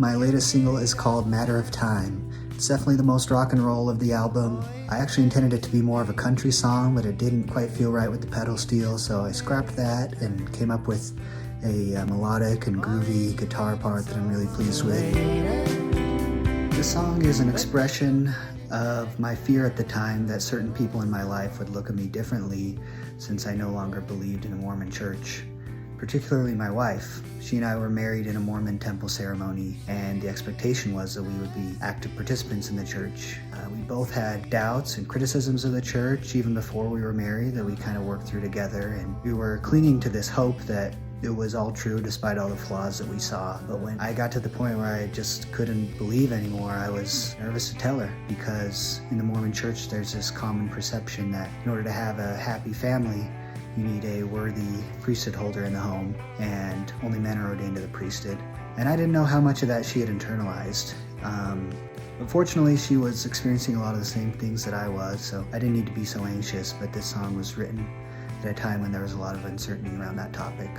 My latest single is called Matter of Time. It's definitely the most rock and roll of the album. I actually intended it to be more of a country song, but it didn't quite feel right with the pedal steel, so I scrapped that and came up with a melodic and groovy guitar part that I'm really pleased with. The song is an expression of my fear at the time that certain people in my life would look at me differently since I no longer believed in a Mormon church. Particularly my wife. She and I were married in a Mormon temple ceremony, and the expectation was that we would be active participants in the church. We both had doubts and criticisms of the church even before we were married that we kind of worked through together, and we were clinging to this hope that it was all true despite all the flaws that we saw. But when I got to the point where I just couldn't believe anymore, I was nervous to tell her, because in the Mormon church there's this common perception that in order to have a happy family, you need a worthy priesthood holder in the home, and only men are ordained to the priesthood. And I didn't know how much of that she had internalized. But fortunately, she was experiencing a lot of the same things that I was, so I didn't need to be so anxious, but this song was written at a time when there was a lot of uncertainty around that topic.